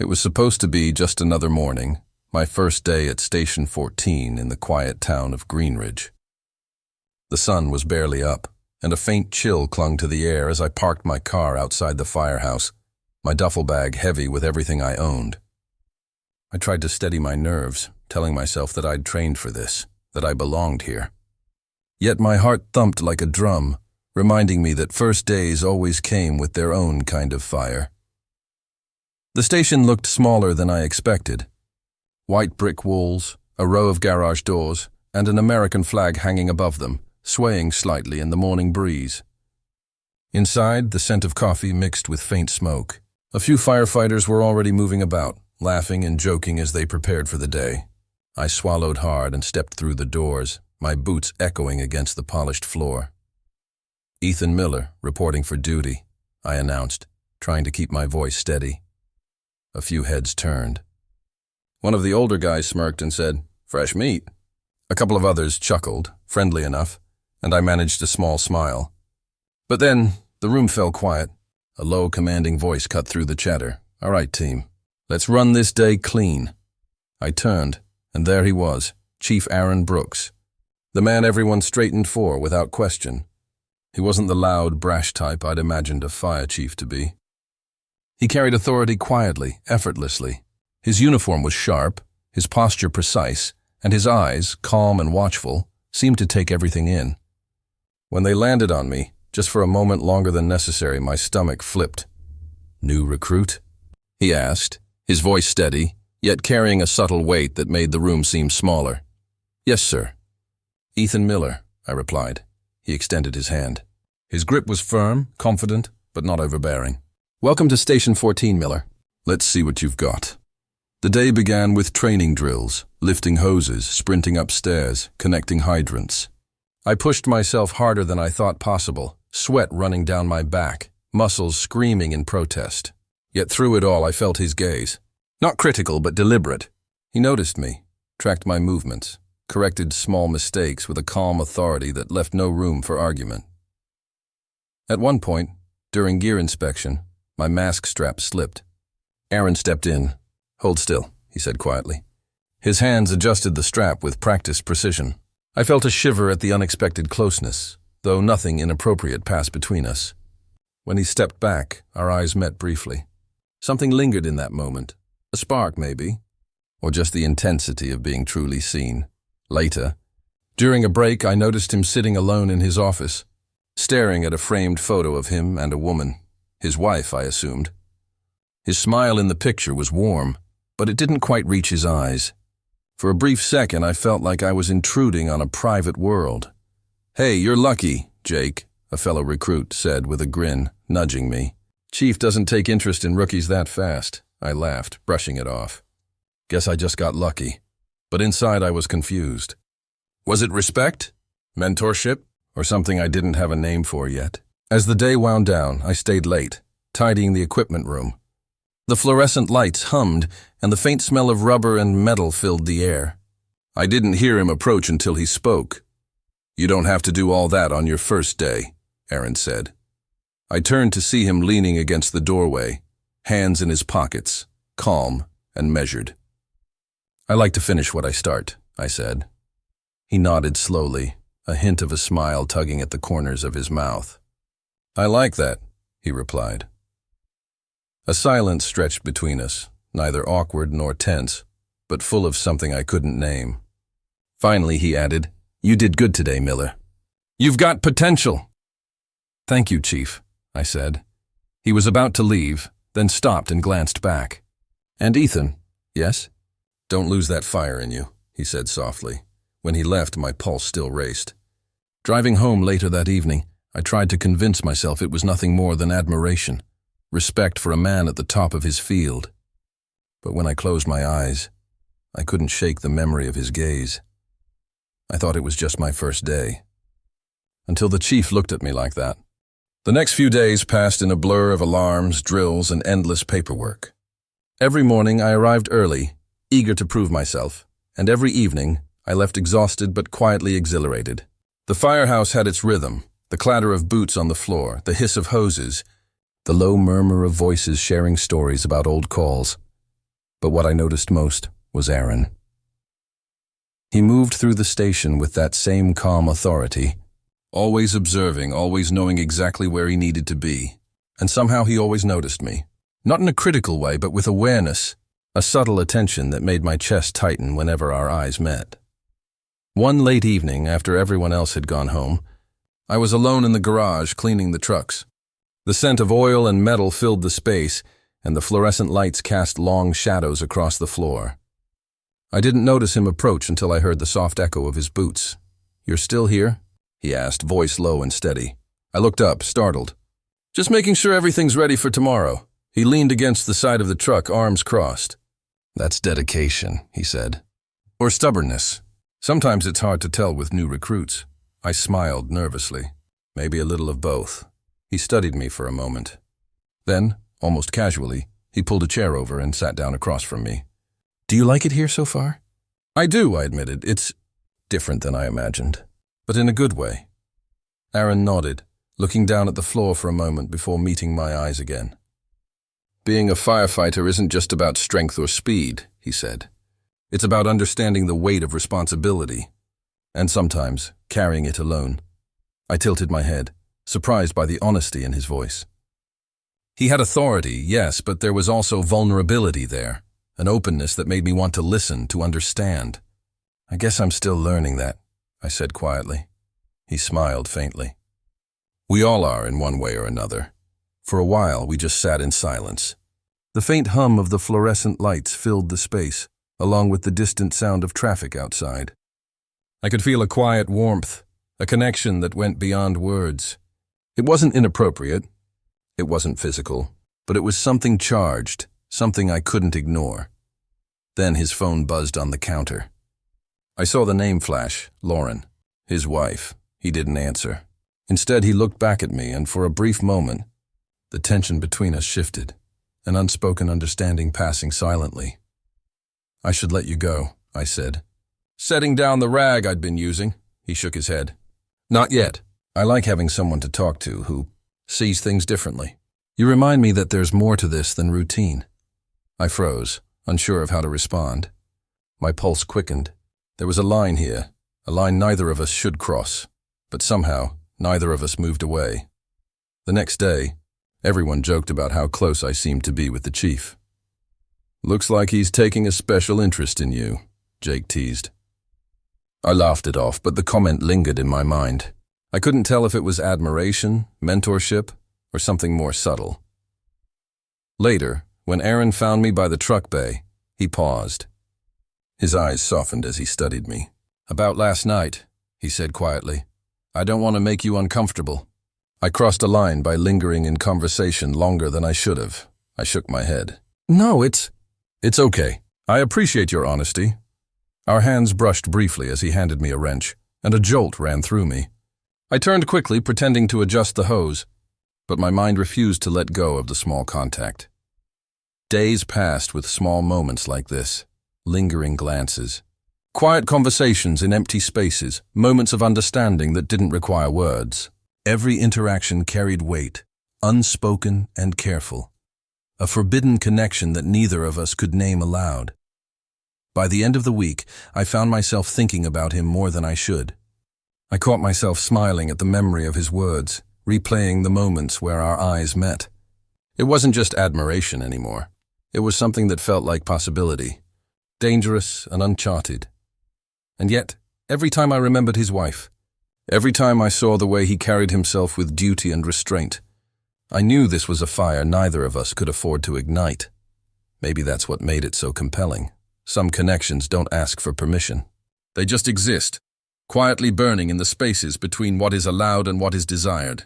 It was supposed to be just another morning, my first day at Station 14 in the quiet town of Greenridge. The sun was barely up, and a faint chill clung to the air as I parked my car outside the firehouse, my duffel bag heavy with everything I owned. I tried to steady my nerves, telling myself that I'd trained for this, that I belonged here. Yet my heart thumped like a drum, reminding me that first days always came with their own kind of fire. The station looked smaller than I expected. White brick walls, a row of garage doors, and an American flag hanging above them, swaying slightly in the morning breeze. Inside, the scent of coffee mixed with faint smoke. A few firefighters were already moving about, laughing and joking as they prepared for the day. I swallowed hard and stepped through the doors, my boots echoing against the polished floor. "Ethan Miller, reporting for duty," I announced, trying to keep my voice steady. A few heads turned. One of the older guys smirked and said, "Fresh meat." A couple of others chuckled, friendly enough, and I managed a small smile. But then, the room fell quiet. A low, commanding voice cut through the chatter. "All right, team, let's run this day clean." I turned, and there he was, Chief Aaron Brooks, the man everyone straightened for without question. He wasn't the loud, brash type I'd imagined a fire chief to be. He carried authority quietly, effortlessly. His uniform was sharp, his posture precise, and his eyes, calm and watchful, seemed to take everything in. When they landed on me, just for a moment longer than necessary, my stomach flipped. "New recruit?" he asked, his voice steady, yet carrying a subtle weight that made the room seem smaller. "Yes, sir." "Ethan Miller," I replied. He extended his hand. His grip was firm, confident, but not overbearing. "Welcome to Station 14, Miller. Let's see what you've got." The day began with training drills, lifting hoses, sprinting upstairs, connecting hydrants. I pushed myself harder than I thought possible, sweat running down my back, muscles screaming in protest. Yet through it all I felt his gaze. Not critical, but deliberate. He noticed me, tracked my movements, corrected small mistakes with a calm authority that left no room for argument. At one point, during gear inspection, my mask strap slipped. Aaron stepped in. "Hold still," he said quietly. His hands adjusted the strap with practiced precision. I felt a shiver at the unexpected closeness, though nothing inappropriate passed between us. When he stepped back, our eyes met briefly. Something lingered in that moment. A spark, maybe, or just the intensity of being truly seen. Later, during a break, I noticed him sitting alone in his office, staring at a framed photo of him and a woman, his wife, I assumed. His smile in the picture was warm, but it didn't quite reach his eyes. For a brief second, I felt like I was intruding on a private world. "Hey, you're lucky, Jake," a fellow recruit said with a grin, nudging me. "Chief doesn't take interest in rookies that fast," I laughed, brushing it off. Guess I just got lucky. But inside I was confused. Was it respect? Mentorship? Or something I didn't have a name for yet? As the day wound down, I stayed late, tidying the equipment room. The fluorescent lights hummed, and the faint smell of rubber and metal filled the air. I didn't hear him approach until he spoke. "You don't have to do all that on your first day," Aaron said. I turned to see him leaning against the doorway, hands in his pockets, calm and measured. "I like to finish what I start," I said. He nodded slowly, a hint of a smile tugging at the corners of his mouth. "I like that," he replied. A silence stretched between us, neither awkward nor tense, but full of something I couldn't name. Finally, he added, "You did good today, Miller. You've got potential." "Thank you, Chief," I said. He was about to leave, then stopped and glanced back. "And Ethan?" "Yes?" "Don't lose that fire in you," he said softly. When he left, my pulse still raced. Driving home later that evening, I tried to convince myself it was nothing more than admiration, respect for a man at the top of his field. But when I closed my eyes, I couldn't shake the memory of his gaze. I thought it was just my first day. Until the chief looked at me like that. The next few days passed in a blur of alarms, drills, and endless paperwork. Every morning I arrived early, eager to prove myself, and every evening I left exhausted but quietly exhilarated. The firehouse had its rhythm, the clatter of boots on the floor, the hiss of hoses, the low murmur of voices sharing stories about old calls. But what I noticed most was Aaron. He moved through the station with that same calm authority, always observing, always knowing exactly where he needed to be. And somehow he always noticed me. Not in a critical way, but with awareness, a subtle attention that made my chest tighten whenever our eyes met. One late evening, after everyone else had gone home, I was alone in the garage cleaning the trucks. The scent of oil and metal filled the space, and the fluorescent lights cast long shadows across the floor. I didn't notice him approach until I heard the soft echo of his boots. "You're still here?" he asked, voice low and steady. I looked up, startled. "Just making sure everything's ready for tomorrow." He leaned against the side of the truck, arms crossed. "That's dedication," he said. "Or stubbornness. Sometimes it's hard to tell with new recruits." I smiled nervously. "Maybe a little of both." He studied me for a moment. Then, almost casually, he pulled a chair over and sat down across from me. "Do you like it here so far?" "I do," I admitted. "It's different than I imagined, but in a good way." Aaron nodded, looking down at the floor for a moment before meeting my eyes again. "Being a firefighter isn't just about strength or speed," he said. "It's about understanding the weight of responsibility, and sometimes carrying it alone." I tilted my head, surprised by the honesty in his voice. He had authority, yes, but there was also vulnerability there, an openness that made me want to listen, to understand. "I guess I'm still learning that," I said quietly. He smiled faintly. "We all are in one way or another." For a while, we just sat in silence. The faint hum of the fluorescent lights filled the space, along with the distant sound of traffic outside. I could feel a quiet warmth, a connection that went beyond words. It wasn't inappropriate. It wasn't physical, but it was something charged, something I couldn't ignore. Then his phone buzzed on the counter. I saw the name flash, Lauren, his wife. He didn't answer. Instead, he looked back at me, and for a brief moment, the tension between us shifted, an unspoken understanding passing silently. "I should let you go," I said. "Setting down the rag I'd been using." He shook his head. "Not yet. I like having someone to talk to who sees things differently. You remind me that there's more to this than routine." I froze, unsure of how to respond. My pulse quickened. There was a line here, a line neither of us should cross, but somehow neither of us moved away. The next day, everyone joked about how close I seemed to be with the chief. "Looks like he's taking a special interest in you," Jake teased. I laughed it off, but the comment lingered in my mind. I couldn't tell if it was admiration, mentorship, or something more subtle. Later, when Aaron found me by the truck bay, he paused. His eyes softened as he studied me. "About last night," he said quietly. "I don't want to make you uncomfortable." I crossed a line by lingering in conversation longer than I should have. I shook my head. "No, it's okay. I appreciate your honesty." Our hands brushed briefly as he handed me a wrench, and a jolt ran through me. I turned quickly, pretending to adjust the hose, but my mind refused to let go of the small contact. Days passed with small moments like this, lingering glances. Quiet conversations in empty spaces, moments of understanding that didn't require words. Every interaction carried weight, unspoken and careful. A forbidden connection that neither of us could name aloud. By the end of the week, I found myself thinking about him more than I should. I caught myself smiling at the memory of his words, replaying the moments where our eyes met. It wasn't just admiration anymore. It was something that felt like possibility, dangerous and uncharted. And yet, every time I remembered his wife, every time I saw the way he carried himself with duty and restraint, I knew this was a fire neither of us could afford to ignite. Maybe that's what made it so compelling. Some connections don't ask for permission. They just exist, quietly burning in the spaces between what is allowed and what is desired.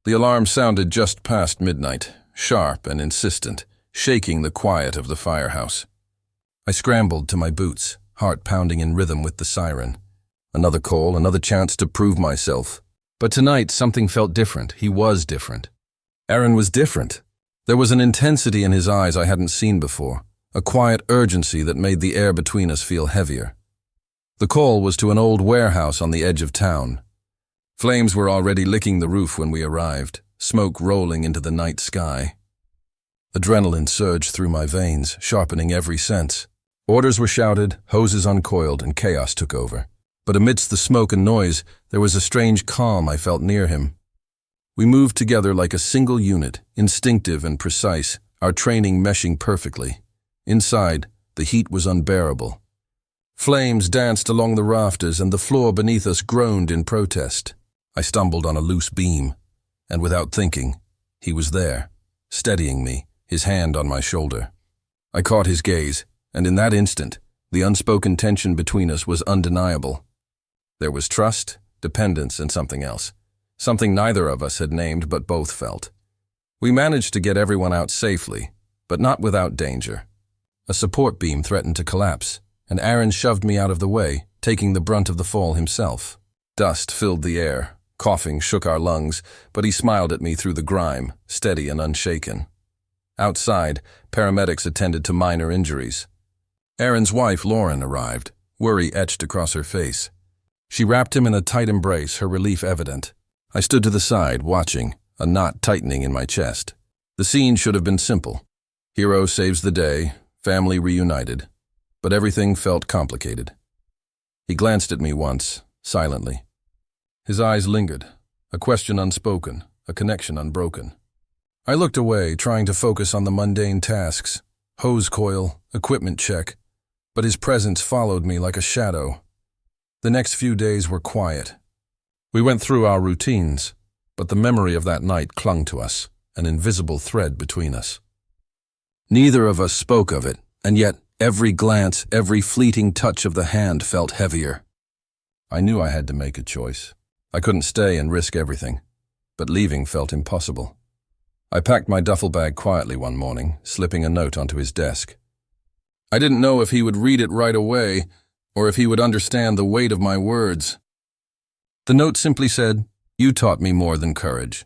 The alarm sounded just past midnight, sharp and insistent, shaking the quiet of the firehouse. I scrambled to my boots, heart pounding in rhythm with the siren. Another call, another chance to prove myself. But tonight something felt different. He was different. Aaron was different. There was an intensity in his eyes I hadn't seen before, a quiet urgency that made the air between us feel heavier. The call was to an old warehouse on the edge of town. Flames were already licking the roof when we arrived, smoke rolling into the night sky. Adrenaline surged through my veins, sharpening every sense. Orders were shouted, hoses uncoiled, and chaos took over. But amidst the smoke and noise, there was a strange calm I felt near him. We moved together like a single unit, instinctive and precise, our training meshing perfectly. Inside, the heat was unbearable. Flames danced along the rafters, and the floor beneath us groaned in protest. I stumbled on a loose beam, and without thinking, he was there, steadying me, his hand on my shoulder. I caught his gaze, and in that instant, the unspoken tension between us was undeniable. There was trust, dependence, and something else. Something neither of us had named but both felt. We managed to get everyone out safely, but not without danger. A support beam threatened to collapse, and Aaron shoved me out of the way, taking the brunt of the fall himself. Dust filled the air, coughing shook our lungs, but he smiled at me through the grime, steady and unshaken. Outside, paramedics attended to minor injuries. Aaron's wife, Lauren, arrived, worry etched across her face. She wrapped him in a tight embrace, her relief evident. I stood to the side, watching, a knot tightening in my chest. The scene should have been simple. Hero saves the day, family reunited. But everything felt complicated. He glanced at me once, silently. His eyes lingered, a question unspoken, a connection unbroken. I looked away, trying to focus on the mundane tasks, hose coil, equipment check, but his presence followed me like a shadow. The next few days were quiet. We went through our routines, but the memory of that night clung to us, an invisible thread between us. Neither of us spoke of it, and yet every glance, every fleeting touch of the hand felt heavier. I knew I had to make a choice. I couldn't stay and risk everything, but leaving felt impossible. I packed my duffel bag quietly one morning, slipping a note onto his desk. I didn't know if he would read it right away, or if he would understand the weight of my words. The note simply said, "You taught me more than courage.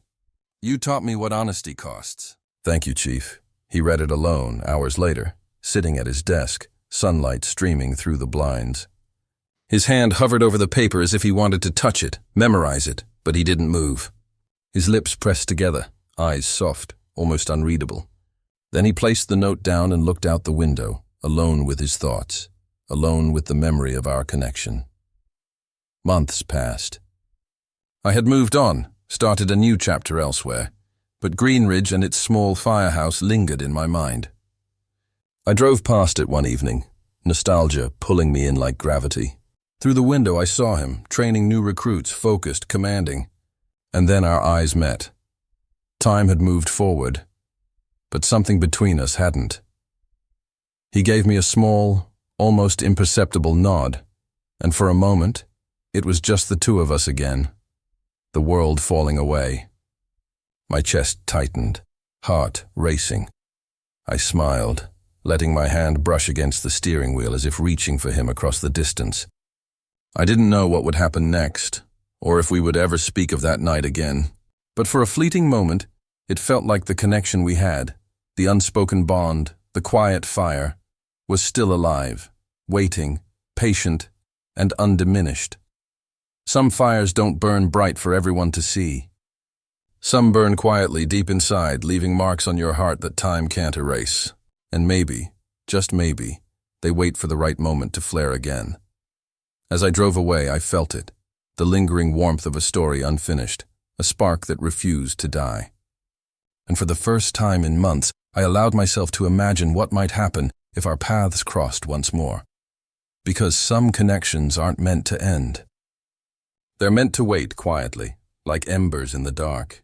You taught me what honesty costs." "Thank you, Chief." He read it alone, hours later, sitting at his desk, sunlight streaming through the blinds. His hand hovered over the paper as if he wanted to touch it, memorize it, but he didn't move. His lips pressed together, eyes soft, almost unreadable. Then he placed the note down and looked out the window, alone with his thoughts, alone with the memory of our connection. Months passed. I had moved on, started a new chapter elsewhere, but Greenridge and its small firehouse lingered in my mind. I drove past it one evening, nostalgia pulling me in like gravity. Through the window I saw him, training new recruits, focused, commanding. And then our eyes met. Time had moved forward, but something between us hadn't. He gave me a small, almost imperceptible nod, and for a moment, it was just the two of us again, the world falling away. My chest tightened, heart racing. I smiled, letting my hand brush against the steering wheel as if reaching for him across the distance. I didn't know what would happen next, or if we would ever speak of that night again, but for a fleeting moment, it felt like the connection we had, the unspoken bond, the quiet fire, was still alive, waiting, patient, and undiminished. Some fires don't burn bright for everyone to see. Some burn quietly deep inside, leaving marks on your heart that time can't erase. And maybe, just maybe, they wait for the right moment to flare again. As I drove away, I felt it, the lingering warmth of a story unfinished, a spark that refused to die. And for the first time in months, I allowed myself to imagine what might happen if our paths crossed once more. Because some connections aren't meant to end. They're meant to wait quietly, like embers in the dark.